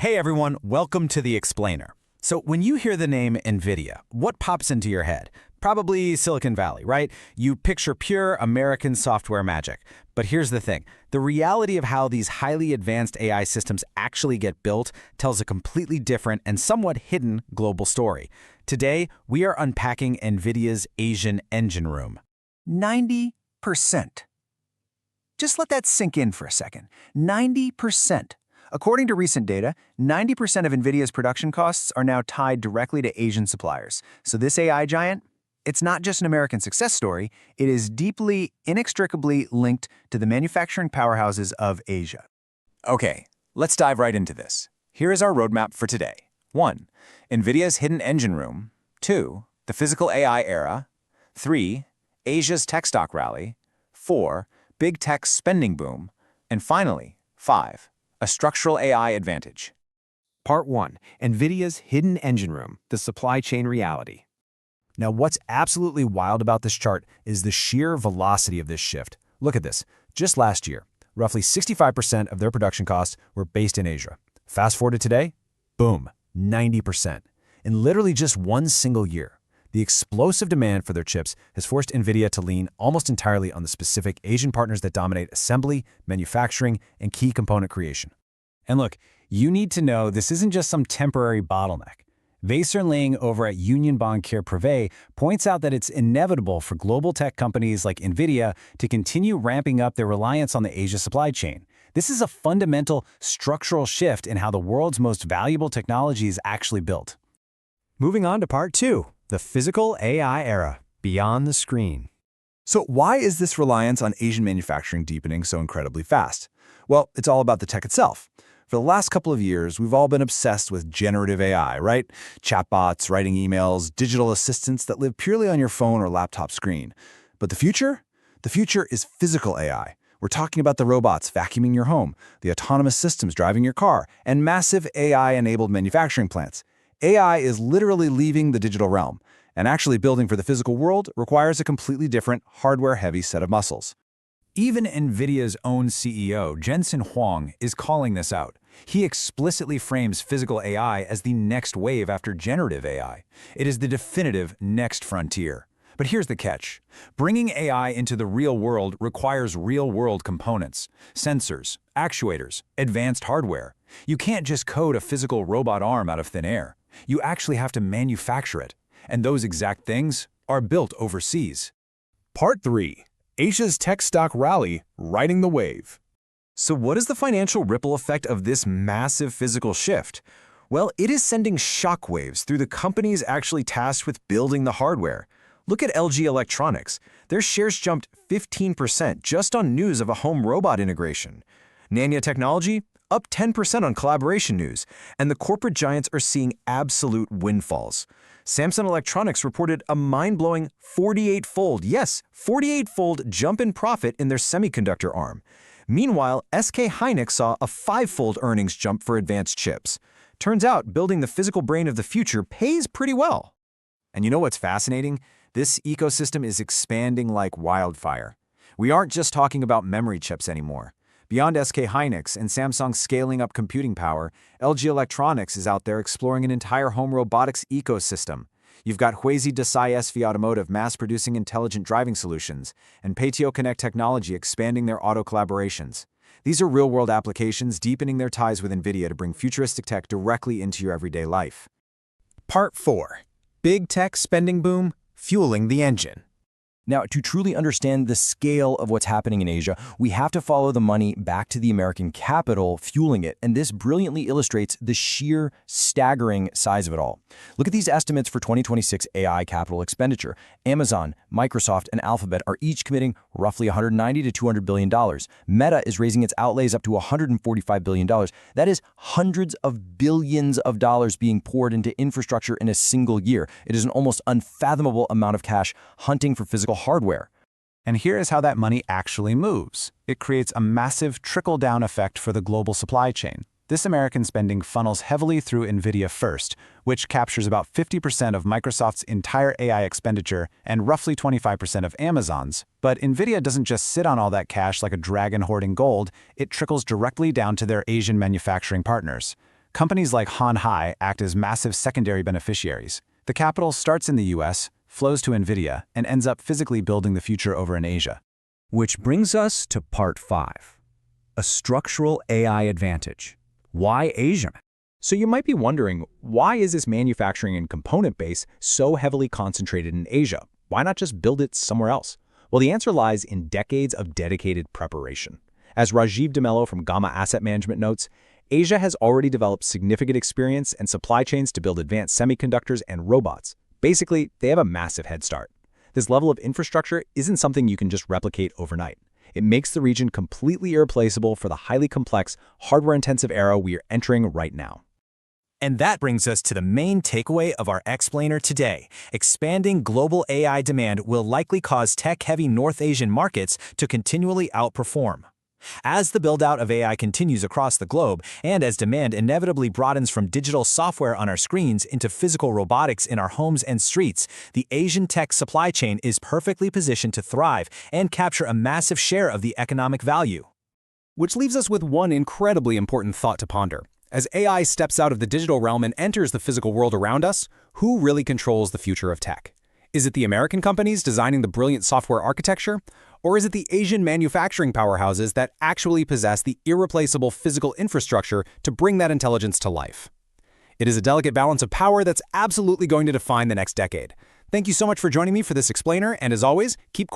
Hey everyone, welcome to The Explainer. So when you hear the name Nvidia, what pops into your head? Probably Silicon Valley, right? You picture pure American software magic. But here's the thing. The reality of how these highly advanced AI systems actually get built tells a completely different and somewhat hidden global story. Today, we are unpacking Nvidia's Asian engine room. 90%. Just let that sink in for a second. 90%. According to recent data, 90% of Nvidia's production costs are now tied directly to Asian suppliers. So this AI giant, it's not just an American success story, it is deeply, inextricably linked to the manufacturing powerhouses of Asia. Okay, let's dive right into this. Here is our roadmap for today. 1. Nvidia's hidden engine room. 2. The physical AI era. 3. Asia's tech stock rally. 4. Big tech spending boom. And finally, 5. A structural AI advantage. Part 1. Nvidia's hidden engine room, the supply chain reality. Now, what's absolutely wild about this chart is the sheer velocity of this shift. Look at this. Just last year, roughly 65% of their production costs were based in Asia. Fast forward to today, boom, 90%. In literally just one single year, the explosive demand for their chips has forced Nvidia to lean almost entirely on the specific Asian partners that dominate assembly, manufacturing, and key component creation. And look, you need to know this isn't just some temporary bottleneck. Vaser Ling over at Union Bancaire Privé points out that it's inevitable for global tech companies like Nvidia to continue ramping up their reliance on the Asia supply chain. This is a fundamental structural shift in how the world's most valuable technology is actually built. Moving on to Part 2. The physical AI era, beyond the screen. So why is this reliance on Asian manufacturing deepening so incredibly fast? Well, it's all about the tech itself. For the last couple of years, we've all been obsessed with generative AI, right? Chatbots, writing emails, digital assistants that live purely on your phone or laptop screen. But the future? The future is physical AI. We're talking about the robots vacuuming your home, the autonomous systems driving your car, and massive AI-enabled manufacturing plants. AI is literally leaving the digital realm, and actually building for the physical world requires a completely different, hardware-heavy set of muscles. Even Nvidia's own CEO, Jensen Huang, is calling this out. He explicitly frames physical AI as the next wave after generative AI. It is the definitive next frontier. But here's the catch. Bringing AI into the real world requires real-world components, sensors, actuators, advanced hardware. You can't just code a physical robot arm out of thin air. You actually have to manufacture it. And those exact things are built overseas. Part 3. Asia's tech stock rally, riding the wave. So what is the financial ripple effect of this massive physical shift? Well, it is sending shockwaves through the companies actually tasked with building the hardware. Look at LG Electronics. Their shares jumped 15% just on news of a home robot integration. Nanya Technology, up 10% on collaboration news. And the corporate giants are seeing absolute windfalls. Samsung Electronics reported a mind-blowing 48-fold, yes, 48-fold jump in profit in their semiconductor arm. Meanwhile, SK Hynix saw a 5-fold earnings jump for advanced chips. Turns out, building the physical brain of the future pays pretty well. And you know what's fascinating? This ecosystem is expanding like wildfire. We aren't just talking about memory chips anymore. Beyond SK Hynix and Samsung scaling up computing power, LG Electronics is out there exploring an entire home robotics ecosystem. You've got Huizi Desai SV Automotive mass-producing intelligent driving solutions, and Paitio Connect Technology expanding their auto collaborations. These are real-world applications deepening their ties with Nvidia to bring futuristic tech directly into your everyday life. Part 4. Big tech spending boom, fueling the engine. Now, to truly understand the scale of what's happening in Asia, we have to follow the money back to the American capital fueling it, and this brilliantly illustrates the sheer staggering size of it all. Look at these estimates for 2026 AI capital expenditure. Amazon, Microsoft, and Alphabet are each committing roughly $190 to $200 billion. Meta is raising its outlays up to $145 billion. That is hundreds of billions of dollars being poured into infrastructure in a single year. It is an almost unfathomable amount of cash hunting for physical hardware. And here is how that money actually moves. It creates a massive trickle-down effect for the global supply chain. This American spending funnels heavily through Nvidia first, which captures about 50% of Microsoft's entire AI expenditure and roughly 25% of Amazon's. But Nvidia doesn't just sit on all that cash like a dragon hoarding gold, it trickles directly down to their Asian manufacturing partners. Companies like Han Hai act as massive secondary beneficiaries. The capital starts in the US, flows to Nvidia, and ends up physically building the future over in Asia. Which brings us to part 5. A structural AI advantage. Why Asia? So you might be wondering, why is this manufacturing and component base so heavily concentrated in Asia? Why not just build it somewhere else? Well, the answer lies in decades of dedicated preparation. As Rajiv DeMello from Gamma Asset Management notes, Asia has already developed significant experience and supply chains to build advanced semiconductors and robots. Basically, they have a massive head start. This level of infrastructure isn't something you can just replicate overnight. It makes the region completely irreplaceable for the highly complex, hardware-intensive era we are entering right now. And that brings us to the main takeaway of our explainer today. Expanding global AI demand will likely cause tech-heavy North Asian markets to continually outperform. As the build-out of AI continues across the globe, and as demand inevitably broadens from digital software on our screens into physical robotics in our homes and streets, the Asian tech supply chain is perfectly positioned to thrive and capture a massive share of the economic value. Which leaves us with one incredibly important thought to ponder. As AI steps out of the digital realm and enters the physical world around us, who really controls the future of tech? Is it the American companies designing the brilliant software architecture? Or is it the Asian manufacturing powerhouses that actually possess the irreplaceable physical infrastructure to bring that intelligence to life? It is a delicate balance of power that's absolutely going to define the next decade. Thank you so much for joining me for this explainer, and as always, keep